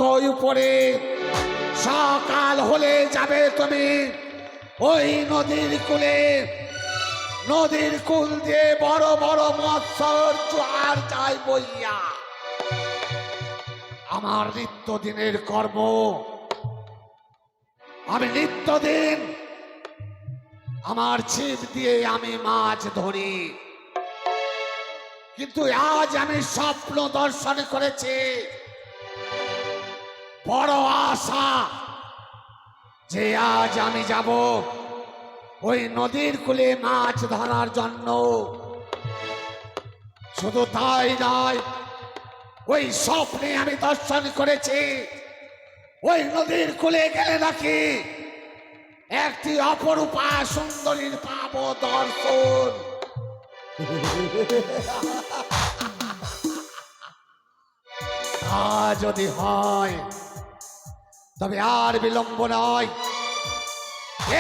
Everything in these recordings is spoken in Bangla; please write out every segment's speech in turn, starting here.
রাখো উপরে। সকাল হলে যাবে তুমি ওই নদীর কূলে। নদীর কূল দিয়ে বড় বড় মৎস্যর জোয়ার যায় বইয়া। আমার নিত্যদিনের কর্ম, আমি নিত্যদিন আমার ছিপ দিয়ে আমি মাছ ধরি। কিন্তু আজ আমি স্বপ্ন দর্শন করেছি, বড় আশা যে আজ আমি যাব ওই নদীর কূলে মাছ ধরার জন্য। শুধু তাই নয়, ওই স্বপ্নে আমি দর্শন করেছি ওই নদীর কূলে গেলে নাকি একটি অপরূপা সুন্দরীর পাবো দর্শন। তা যদি হয় তবে আর বিলম্ব নয়,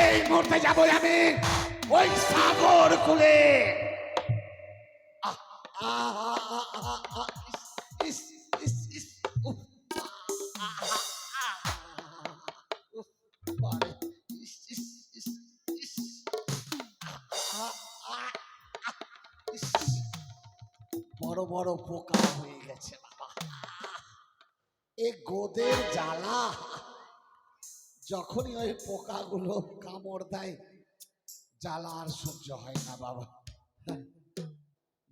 এই মুহূর্তে যাবো আমি ওই সাগর কূলে। বড় বড় পোকা হয়ে গেছে বাবা। এ গোদের জ্বালা, যখনই ওই পোকাগুলো কামড় দেয় জ্বালা আর সহ্য হয় না বাবা।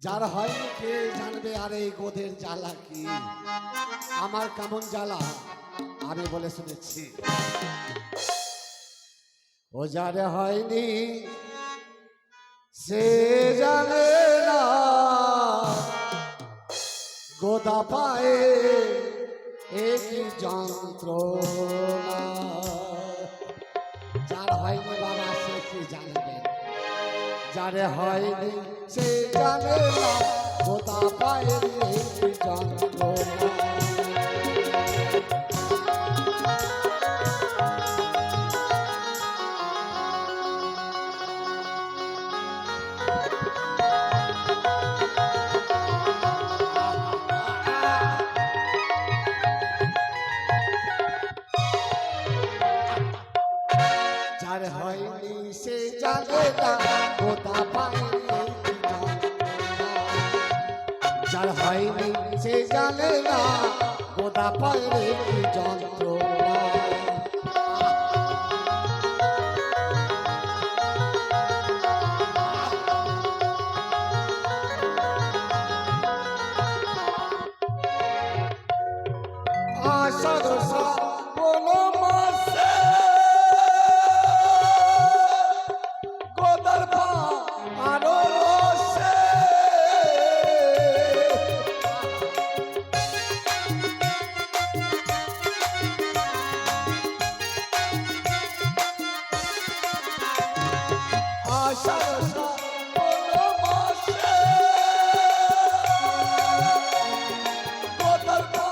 যার হয়নি কে জানবে আর এই গোদের জ্বালা কি। আমার কেমন জ্বালা আমি বলে শুনেছি। ও যার হয়নি সে জানে না গোদা পায়ে একই যন্ত্রণা। যার হয়নি বাবা সে কি জানবে, যার হয়নি সে জানে না গোদা পায়ে একই যন্ত্রণা। যার হয়নি সে জানে না গোদা পায়ে একই যন্ত্রণা। যার হয়নি সে জানে না গোদা পায়ে একই যন্ত্রণা। আষাঢ় শ্রাবণ মাসে গোদার পা আরো রসে। আষাঢ় শ্রাবণ মাসে গোদার পা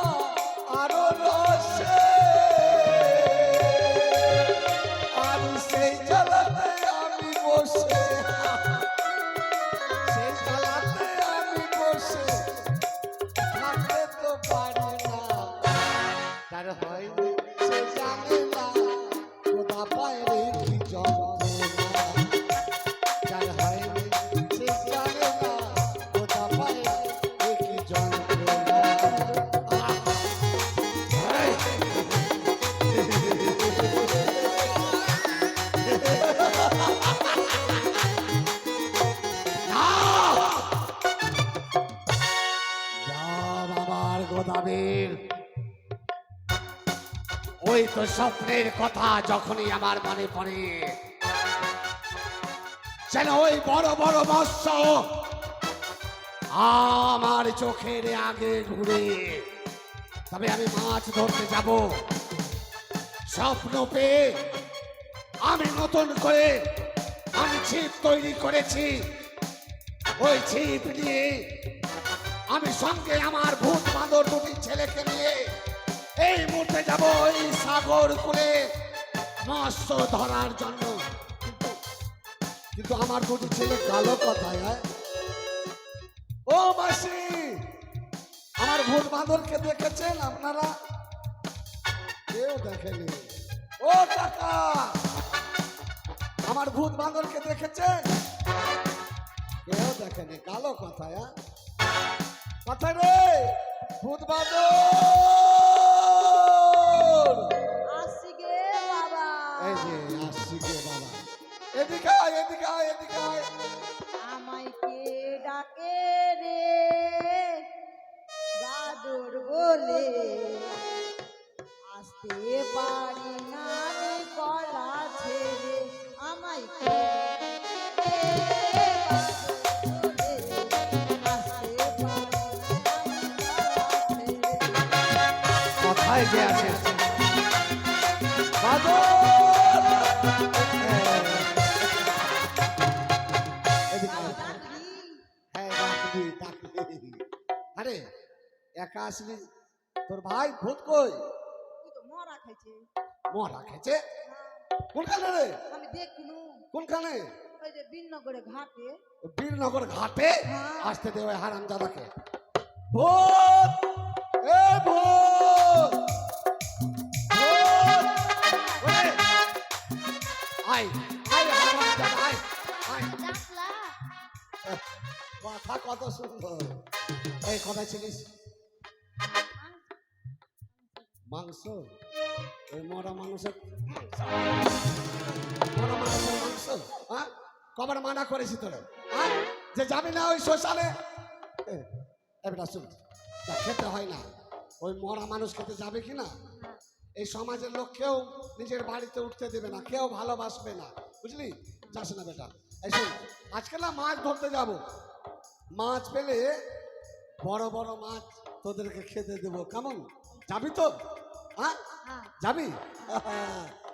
আরো রসে। আর সেই জ্বালাতে আমি বসে, সেই জ্বালাতে আমি বসে থাকতে তো পারি না। তার হয়নি সে জানে না গোদা পায়ে কি যন্ত্রণা। যার হয়নি সে জানে না গোদা পায়ে কি যন্ত্রণা। আমার গোদাবীর, ওই তো স্বপ্নের কথা যখনই আমার মনে পড়ে যেন ওই বড় বড় মৎস্য আমার চোখের আগে ঘুরে। তবে আমি মাছ ধরতে যাব স্বপ্ন পেয়ে আমি নতুন করে আমি ছিপ তৈরি করেছি। ওই ছিপ নিয়ে আমি সঙ্গে আমার ভূত বাঁদর দুটি ছেলেকে নিয়ে এই মুহূর্তে যাব ওই সাগর কূলে মৎস্য ধরার জন্য। কিন্তু আমার দুটি ছেলে কালো কথায়। ও মাসি, আমার ভূত বাঁদরকে দেখেছেন আপনারা? দেখেনি। ও কাকা, আমার ভূত বাঁদরকে দেখেছেন? কেউ দেখেনি। কালো কথা, কথা রে ভূত বাঁদর। আসছি গে বাবা। এই যে আসছি গে বাবা। এদিকে আয়, এদিকে আয়, এদিকে আয়। আমায় কে ডাকে রে বাদর বলে, আসতে পারি না আমি গলা ছেড়ে। আমায় কে ডাকে রে বাদর বলে, আসতে পারি না আমি গলা ছেড়ে। কোথায় যে আছে বাদর? এদিকে আয়। ডাকলি? হ্যাঁ, ডাকবি, ডাকবি। আরে একা আসলি? তোর ভাই ভূত কই? তুই তো মরা খাইছে। মরা খেছে? হ্যাঁ, কোনখানে রে? আমি দেখনু কোনখানে? ওই যে বিনগরে ঘাটে। বীরনগর ঘাটে? হ্যাঁ। আসতে দে ওই হারামজাদাকে। ভূত! এ ভূত! ভূত! ওরে! আয়, আয় হারামজাদা, আয়, আয়। কথা কত সুন্দর। এই কোথায় ছিলিস? মাংস? ওই মরা মানুষের মরা মানুষের মাংস? হ্যাঁ, কবার মানা করেছি তোরে? হ্যাঁ, যে যাবি না ওই শ্মশানে? এবার শুন, তা খেতে হয় না। ওই মরা মানুষ খেতে যাবে কি না? এই সমাজের লোক কেউ নিজের বাড়িতে উঠতে দেবে না, কেউ ভালোবাসবে না, বুঝলি? যাস না বেটা। এই শোন, আজকে না মাছ ধরতে যাব। মাছ পেলে বড় বড় মাছ তোদেরকে খেতে দেবো, কেমন? যাবি তো? হ্যাঁ, হ্যাঁ, যাবি?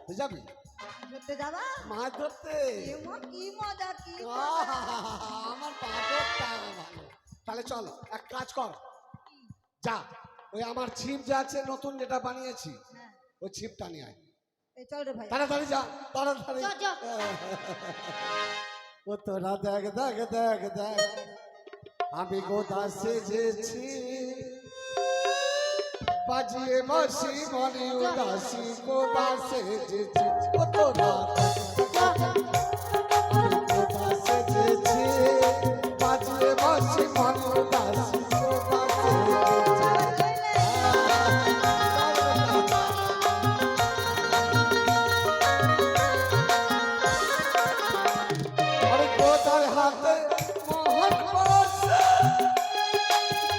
তুই যাবি ধরতে যাবা? মাছ ধরতে? এমন কি মজা, কি আমার বাদরটা ভালো। তাহলে চল, এক কাজ কর, যা ওই আমার ছিপ যা আছে নতুন যেটা বানিয়েছি, হ্যাঁ, ওই ছিপটা নিয়ে আয়। এই চল রে ভাই। তাড়াতাড়ি যা, তাড়াতাড়ি। চল, চল। ও তোরা দেখ দেখ দেখ দেখ, আমি গোদা সেজেছি, বাজিয়ে বাসি মনে উদাসী, গোদা সেজেছি। ও তোরা আমি গোদা সেজেছি, বাজিয়ে বাসি মনে উদাসী, গোদা সেজেছি। আরে গোদার হাতে মোহন বসে,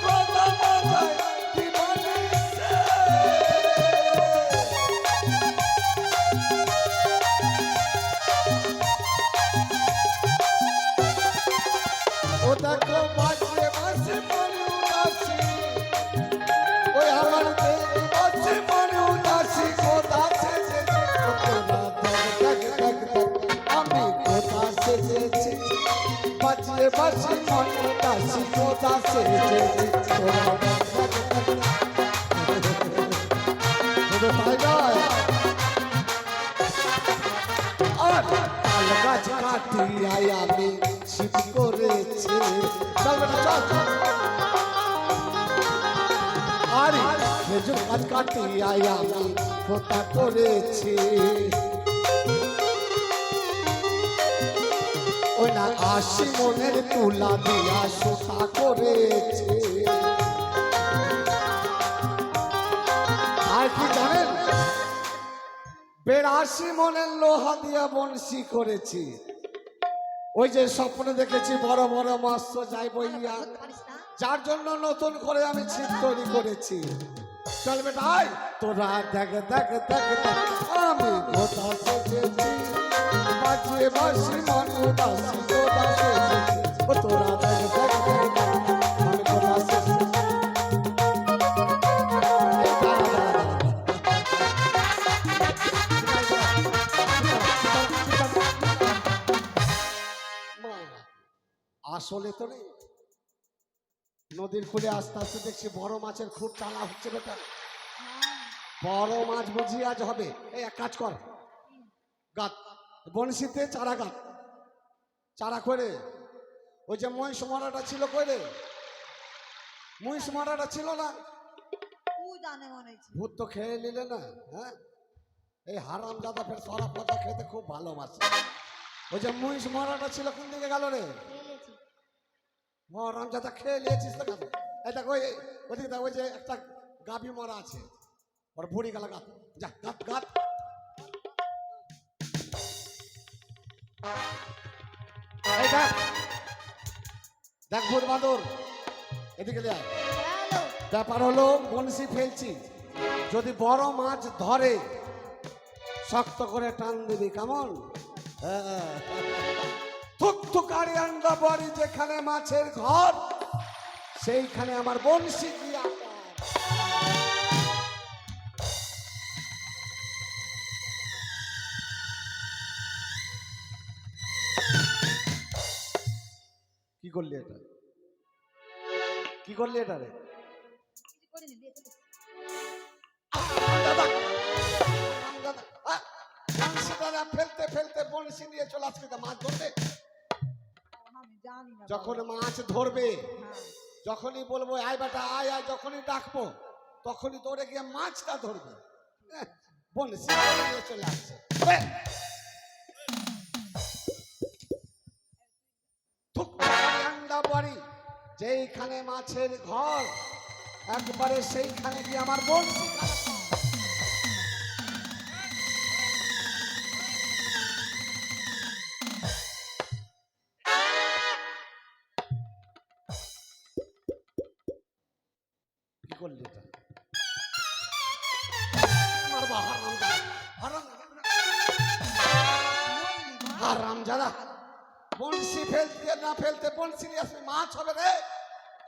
গোদা মাথায় দিবানি সে। ও দেখো বাজে বাজে মনে উদাসী, ওই আমার দেবী বাজে মনে উদাসী, গোদা সেজেছি। ও তোরা দেখ দেখ দেখ দেখ, আমি গোদা সেজেছি, বাজিয়ে বাসি মনে উদাসী, গোদা সেজেছি। তোরা দেখ দেখ দেখ, শুধু তাই নয়, আর তাল গাছ কাটিয়াই আমি ছিপ করেছি। চল বেটা চল। আরে খেজুর গাছ কাটিয়াই আমি পোতা করেছি, ওই না আশি মনের তুলা দিয়া সোতা করেছি। আর কি জানেন? 82 মনের লোহা দিয়া বংশী করেছি। ওই যে স্বপ্ন দেখেছি বড় বড় মাছ যাই বইয়া, পারিস না? যার জন্য নতুন করে আমি ছিপ তৈরি করেছি। চল বেটা আয়, তোরা দেখ দেখ দেখ দেখ, আমি গোদা সেজেছি, বাজিয়ে বাসি মন উদাসী, গোদা সেজেছি। ও তোরা দেখ দেখ দেখ দেখ, আমি গোদা সেজেছি। এই দাঁড়া, দাঁড়া, দাঁড়া। আসলে তো নেই, নদীর কূলে আস্তে আস্তে দেখছি বড় মাছের খুব টানা হচ্ছে বেটা। বড় মাছ বুঝি আজ হবে। এই এক কাজ কর, গাত বনশিতে চারা গাত, চারা করে ওই যে মহিষ মরাটা ছিল কই রে? মহিষ মরাটা ছিল না? ও জানে মনে হচ্ছে। ভূত তো খেয়ে নিলে না? হ্যাঁ, এই হারাম দাদা ফের সরা পচা খেতে খুব ভালোবাসে। ওই যে মহিষ মরাটা ছিল কোন দিকে গেল রে? খেলেছি। হারাম দাদা খেয়ে নিয়েছিস তো কেন? এটা ওই ওদিকে দেখ, ওই যে একটা গাভী মরা আছে, ওর ভুড়ি গেল গাত, যা গাত গাত। এই দেখ দেখ ভূত বাঁদর, এদিকে দেখ। হ্যালো। ব্যাপার হলো বনশি ফেলছি, যদি বড় মাছ ধরে শক্ত করে টান দিবি, কেমন? থুকথুকারি আন্ডা বাড়ি যেখানে মাছের ঘর, সেইখানে আমার বনশি দিয়া কি করলি এটা? কি করলি এটা রে? কিছু করিনি, দিয়ে চলে। দাদা দাদা বনশি দাদা ফেলতে ফেলতে বনশি নিয়ে চলে আসছে মাছ ধরতে। আমি জানি না যখন বাবা। মাছ ধরবে, হ্যাঁ, যখনই বলবো আয় বেটা আয় আয়, যখনই ডাকবো তখনই দৌড়ে গিয়ে মাছটা ধরবে। বনশি নিয়ে চলে আসছে। থুকথুকারি আন্ডা বাড়ি যেইখানে মাছের ঘর, একবারে সেইখানে গিয়ে আমার বনশি কি করলি এটা? মারবা হারামজাদা, হারামজাদা। বনশি ফেলতে না ফেলতে বনশি নিয়ে আসবি, মাছ হবে রে।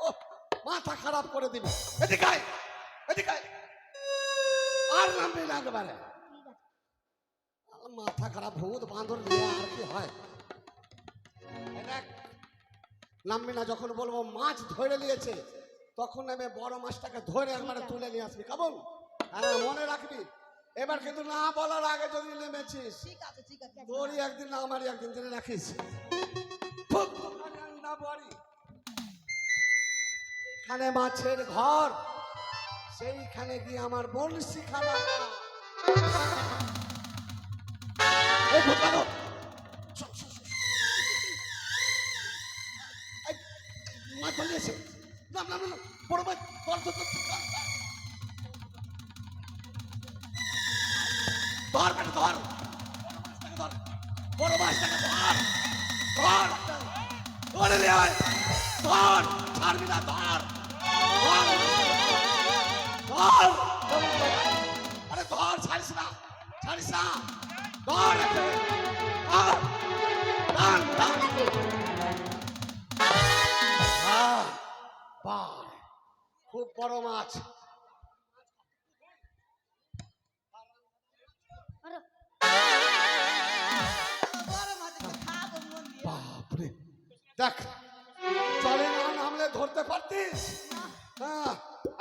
ও মাথা খারাপ করে দিবি। এদিকে আয়, এদিকে আয়। আর নামবি না একেবারে। মাথা খারাপ ভূত বাঁদর নিয়ে আর কি হয়? এই দেখ, নামবি না। যখন বলবো মাছ ধরে নিয়েছে তখন আমি বড় মাছটাকে ধরে একবারে তুলে নিয়ে আসবি, কেমন? হ্যাঁ মনে রাখবি, এবার কিন্তু না বলার আগে যদি নেমেছিস, ঠিক আছে ঠিক আছে। তোরই একদিন না আমারই একদিন, জেনে রাখিস। থুকথুকারি আন্ডা বাড়ি এখানে মাছের ঘর, সেইখানে গিয়ে আমার বনশি খালা। এই ভূত বাঁদর, শোন, শোন, শোন। এই, মাছ ধরিয়েছে। না না না না, বড় মাছ ধর ধর ধর, ধর। ধর বেটা ধর, ধর বড় মাছটাকে ধর, ধর ধরে নে আয়, ধর ছাড়বি না, ধর ধর ধর, আরে ধর, ছাড়িস না, ছাড়িস না, ধর ধর, টান টান। বাহ, খুব বড় মাছ। আরে বড় মাছ একটু খাবো মন দিয়ে। বাপরে, দেখ চলে না নামলে ধরতে পারতিস। হ্যাঁ,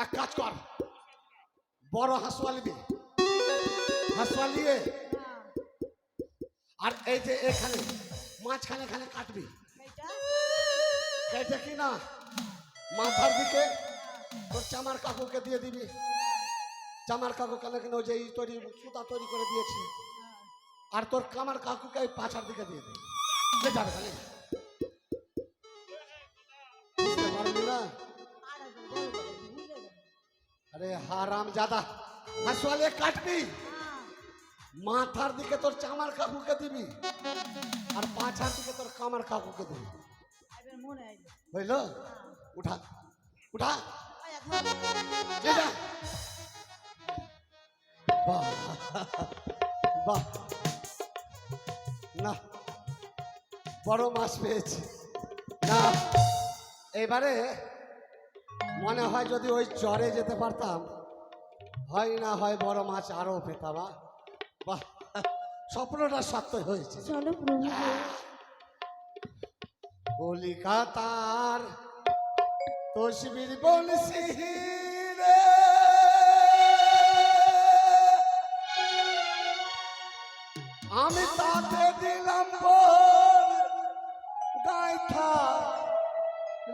এক কাজ কর, বড় হাঁসুয়া নিবি, হাঁসুয়া নিয়ে হ্যাঁ, আর এই যে এখানে মাঝখানে এখানে কাটবি, এইটা কেটে কি না মাথার দিকে তোর চামার কাকুকে দিয়ে দিবি। চামার কাকু কেন কেন ওই যে এই তৈরি সুতা তৈরি করে দিয়েছে, আর তোর কামার কাকুকে এই পাছার দিকে দিয়ে দিবি। কে যাবে তাহলে? বুঝতে পারবি না? আর একবার বড় বড় ভুলে গেল। আরে হারাম জাদা, হাঁসুয়ালে কাটবি, হ্যাঁ, মাথার দিকে তোর চামার কাকুকে দিবি, আর পাছার দিকে তোর কামার কাকুকে দিবি। এবার মনে আইলো। বুঝলো? উঠা উঠা, আয়া ধর। যে যা। বাহ বাহ, না বড় মাছ পেয়েছি না। এবারে মনে হয় যদি ওই চরে যেতে পারতাম, হয় না হয় বড় মাছ আরো পেতাম। বাহ, স্বপ্নটা সত্য হয়েছে। চলো প্রভু। কলিকাতার তসবির বলছি রে, আমি তাতে দিলাম গাইথা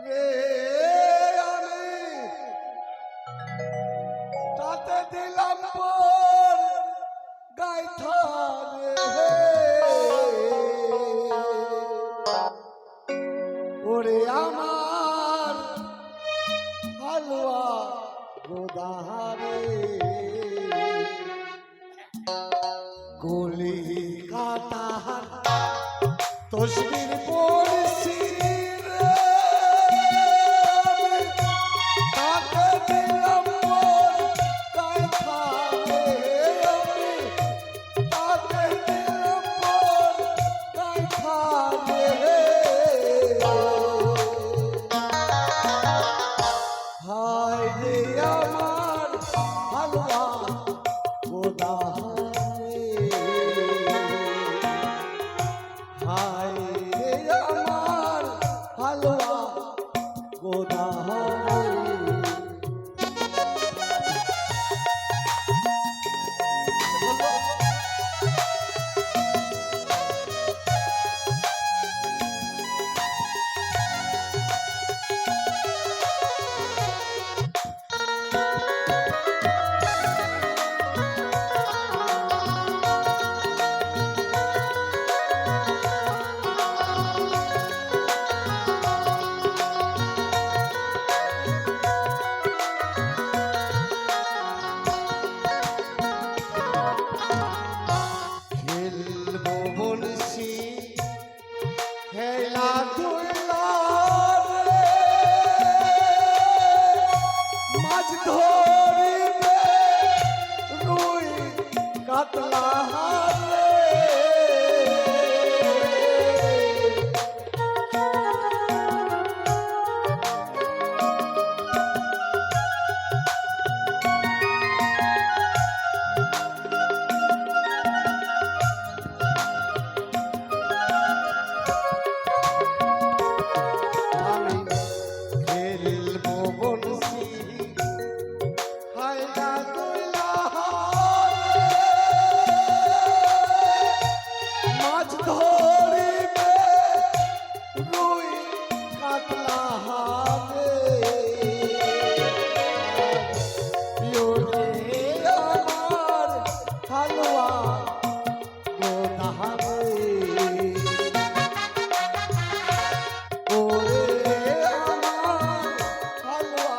রে, আমি তাতে দিলাম গাইথা গুলি কাটার তসবির পড়ছি রে, তাকে দিলাম মোর কাইথা রে, আমি তাকে দিলাম মোর কাইথা রে। হায় রে আমার হালুয়া গোদা রে, হায় রে আমার হালুয়া গোদা রে। খেলবো বলছি খেলাধুলা রে, মাছ ধরিবে রুই কাতলা রে। আমি খেলবো বলছি খেলাধুলা রে, মাছ ধরিবে রুই কাতলা রে। প্রিয় রে আমার হালুয়া গোদা রে, ওরে আমার হালুয়া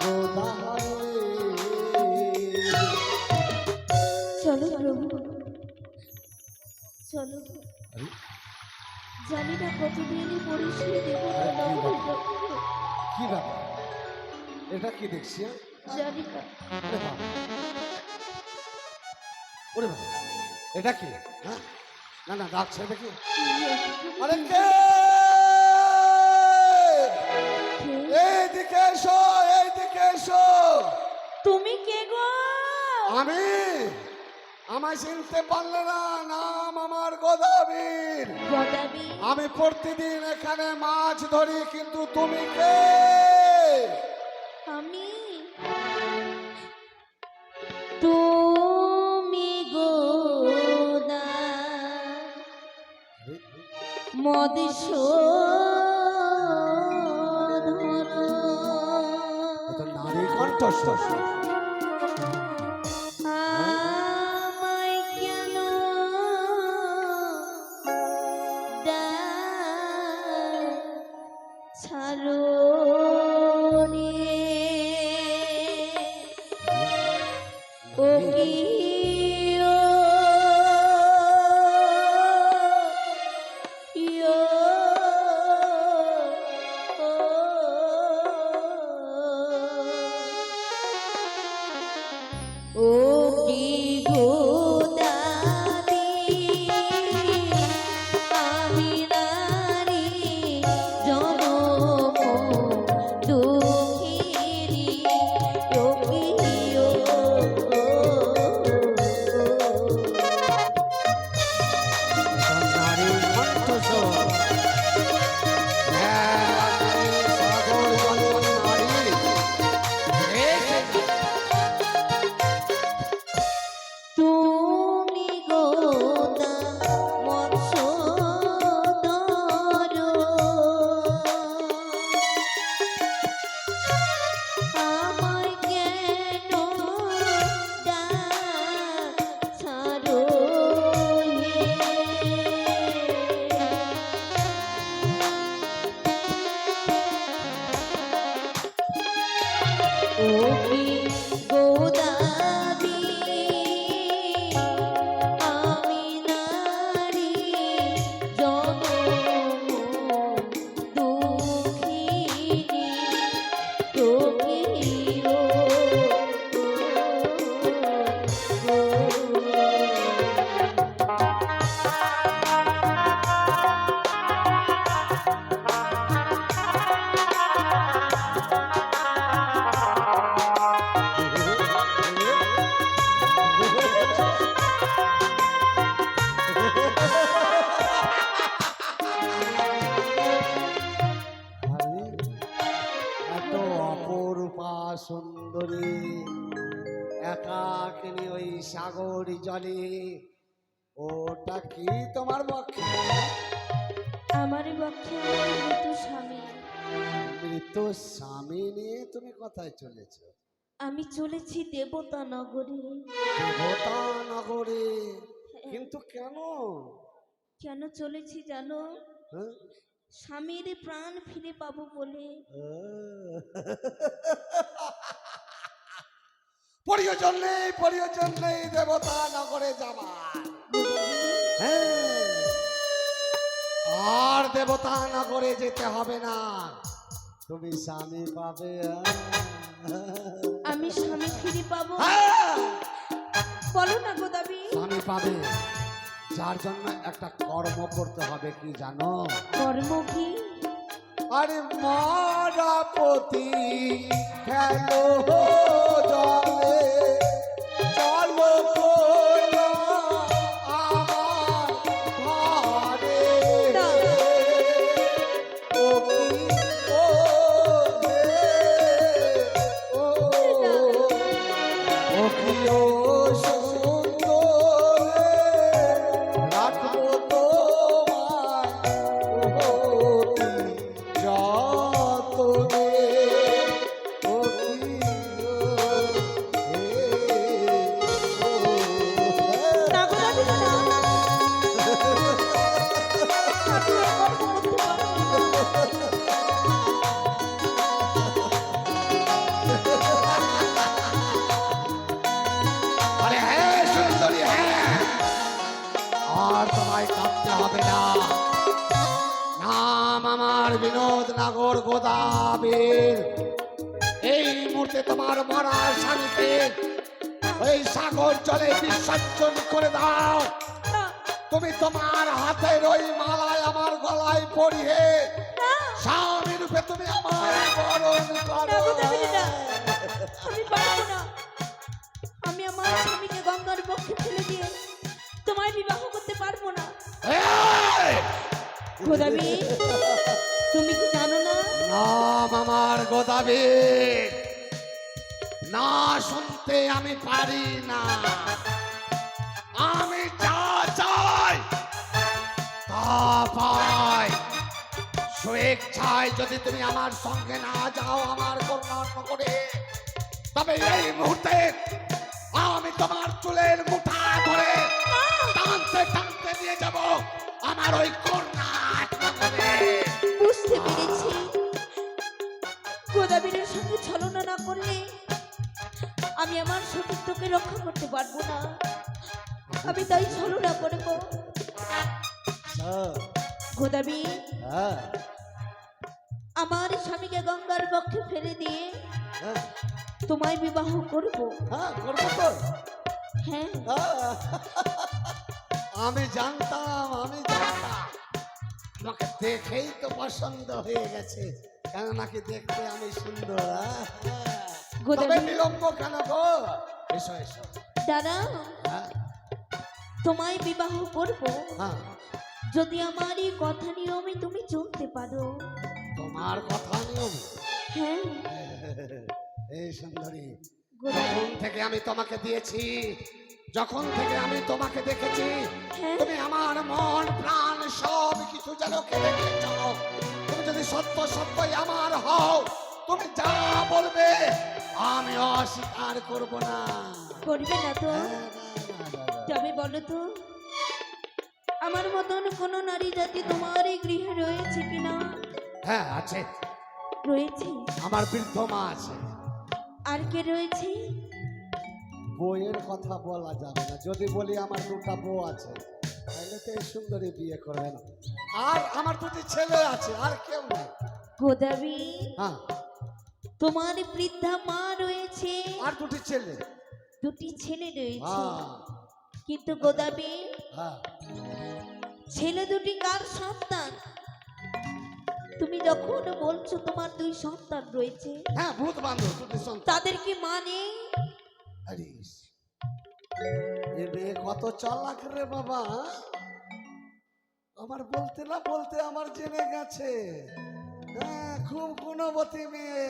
গোদা রে। চলো প্রভু চলো, জানি না কতদিনই পরিশ্রী দেব কি ব্যাপার, এটা কি দেখছি? জানি না। ওরে বাবা, ওরে বাবা, এটা কি? হ্যাঁ, না না ডাকছে দেখি। আরে কে? এইদিকে এসো, এইদিকে এসো। তুমি কে গো? আমি, আমায় চিনতে পারলে না? নাম আমার গদাবীর। গদাবি? আমি প্রতিদিন এখানে মাছ ধরি, কিন্তু তুমি কে? আমি? তুমি গোদা মধুসূদন তো নারী কণ্ঠস্বর। আমায় কেন ছাড়ো ও কি ও ইয়ো ও কি গোদাবি আমি নারী জনম দুঃখিনী ও কি ও নারী কণ্ঠস্বর। হ্যাঁ, সাগর জননী নারী। তুমি আমি ওই সাগর জলে, ওটা কি তোমার পক্ষে? আমার পক্ষে আমার মৃত স্বামী। মৃত স্বামী নিয়ে তুমি কোথায় চলেছ? আমি চলেছি দেবতা নগরে। দেবতা নগরে? কিন্তু কেন? কেন চলেছি জানো? হ্যাঁ? স্বামীর প্রাণ ফিরে পাবো বলে। প্রয়োজন নেই দেবতা নগরে যাবার। হ্যাঁ, আর দেবতা নগরে যেতে হবে না, তুমি স্বামী পাবে। আমি স্বামী ফিরে পাবো? হ্যাঁ, বলো না গো দাবি। স্বামী পাবে, যার জন্য একটা কর্ম করতে হবে, কি জানো? কর্ম কি? আরে মরাপতি খেলো জলে, চলো কোনা আমার ঘরে। না। ও কি ও হে, ও ও কি ও সুন্দরে, রাখবো তোমায় অতি যতনে। ও কি ও হে, ও হে। না গো দাবি, না। আমি আর কর্ম করতে পারবো না। আরে হ্যাঁ সুন্দরী, হ্যাঁ, আর তোমায় কাঁদতে হবে না। নাম আমার বিনোদ নাগর গোদাবীর। এই মুহূর্তে তোমার মরা স্বামীকে ওই সাগর জলে বিসর্জন করে দাও। না, তুমি তোমার হাতের ওই মালায় আমার গলায় পরিয়ে স্বামী রূপে তুমি আমার বরণ না গো দাবি, করো। না। আমি পারবো না। আমি আমার স্বামীকে গঙ্গার পক্ষে ফেলে দিয়ে তোমায় বিবাহ করতে পারবো না। এই! গোদাবি, তুমি কি জানো না? নাম আমার গোদাবি, না শুনতে আমি পারি না। আমি যা চাই তা পাই। স্বেচ্ছায় যদি তুমি আমার সঙ্গে না যাও আমার কন্যা করে, তবে এই মুহূর্তে আমি তোমার চুলের মুঠা ধরে টানতে টানতে নিয়ে যাব আমার ওই কন্যা করে। বুঝতে পেরেছি। গোদাবীরের সঙ্গে ছলনা না করলে আমি আমার সতীত্বকে রক্ষা করতে পারবো না। আমি তাই ছলনা করবো। গোদাবী, হ্যাঁ, আমার স্বামীকে গঙ্গার পক্ষে ফেলে দিয়ে হ্যাঁ, তোমায় বিবাহ করব। হ্যাঁ, করবো তো। হ্যাঁ, আমি জানতাম, আমাকে দেখেই তো পছন্দ হয়ে গেছে, কেন নাকি দেখতে আমি সুন্দর। গোদাবী। তবে বিলম্ব কেন গো? এসো এসো। দাদা, হ্যাঁ, তোমায় বিবাহ করব হ্যাঁ, যদি আমার এই কথা নিয়মে তুমি চলতে পারো। তোমার কথা নিয়ম। হ্যাঁ এই সুন্দরী, গোদাবী। যখন থেকে আমি তোমাকে দিয়েছি, যখন থেকে আমি তোমাকে দেখেছি, হ্যাঁ। তুমি আমার মন প্রাণ সব কিছু যেন কেড়ে নিয়েছ। তুমি যদি সত্য সত্যই আমার হও, তুমি যা বলবে আমি অস্বীকার করব না। করবে না তো? হ্যাঁ, না, না, না, না। তবে বলো তো, আমার মতন কোনো নারী জাতি তোমার এই গৃহে রয়েছে কিনা? হ্যাঁ আছে, রয়েছে। আমার বৃদ্ধ মা আছে। আর কে রয়েছে? বইয়ের কথা বলা যাবে না, যদি বলি আমার দুটা বউ আছে তাহলে তো এই সুন্দরী বিয়ে করবে না। আর আমার দুটি ছেলে আছে, আর কেউ নেই। গোদাবী, হ্যাঁ, তোমার বৃদ্ধা মা রয়েছে, আর দুটি ছেলে। দুটি ছেলে রয়েছে। হ্যাঁ, কিন্তু গোদাবী, হ্যাঁ, ছেলে দুটি কার সন্তান? তুমি যখন বলছো তোমার দুই সন্তান রয়েছে, হ্যাঁ, ভূত বান্ধব দুটি সন্তান। তাদের কি মা নেই? আরে এ মেয়ে কত চালাক রে বাবা, আমার বলতে না বলতে আমার জেনে গেছে। হ্যাঁ, খুব গুণবতী মেয়ে।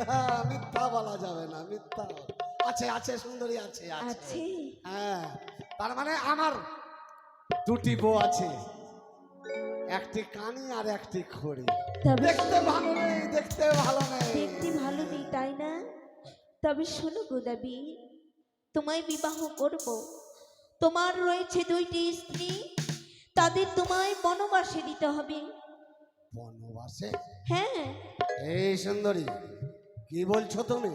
হ্যাঁ, মিথ্যা বলা যাবে না, মিথ্যা। আছে আছে সুন্দরী আছে আছে আছে? হ্যাঁ, তার মানে আমার দুটি বউ আছে, একটি কানি আর একটি খড়ি। তবে দেখতে ভালো নেই, দেখতে ভালো নেই। দেখতে ভালো নেই তাই না? তবে শোনো গোদাবি, তোমায় বিবাহ করব। তোমার রয়েছে দুইটি স্ত্রী, তাদের তোমায় বনবাসে দিতে হবে। বনবাসে? হ্যাঁ। এই সুন্দরী, কি বলছো তুমি?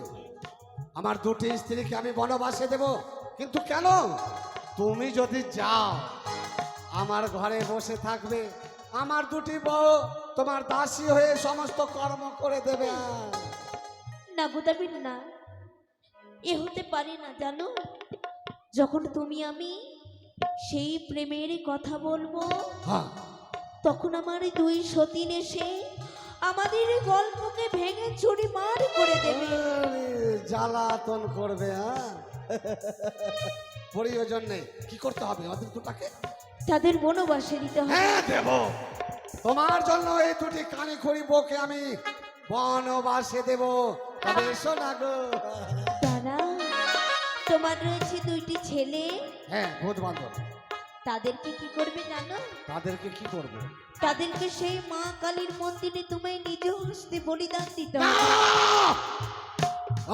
আমার দুটি স্ত্রীকে আমি বনবাসে দেব? কিন্তু কেন? তুমি যদি যাও আমার ঘরে বসে থাকবে, আমার দুটি বউ তোমার দাসী হয়ে সমস্ত কর্ম করে দেবে। না গোদাবি না, এ হতে পারে না জানো। যখন তুমি আমি সেই প্রেমের কথা বলবো, হ্যাঁ, তখন আমার এই দুই সতীন এসে আমাদের এই গল্পকে ভেঙে চুরিমার করে দেবে। জ্বালাতন করবে। হ্যাঁ, প্রয়োজন নেই। কি করতে হবে ওদের দুটাকে? তাদের বনবাসে দিতে হবে। হ্যাঁ দেব, তোমার জন্য এই দুটি কানে খড়ি বউকে আমি বনবাসে দেব। তবে এসো না গো। তারা, তোমার রয়েছে দুইটি ছেলে, হ্যাঁ, ভূত বান্ধব। তাদেরকে কি করবে জানো? তাদেরকে কি করবো? তাদেরকে সেই মা কালীর মন্দিরে তোমায় নিজ হস্তে বলিদান দিতে না! হবে।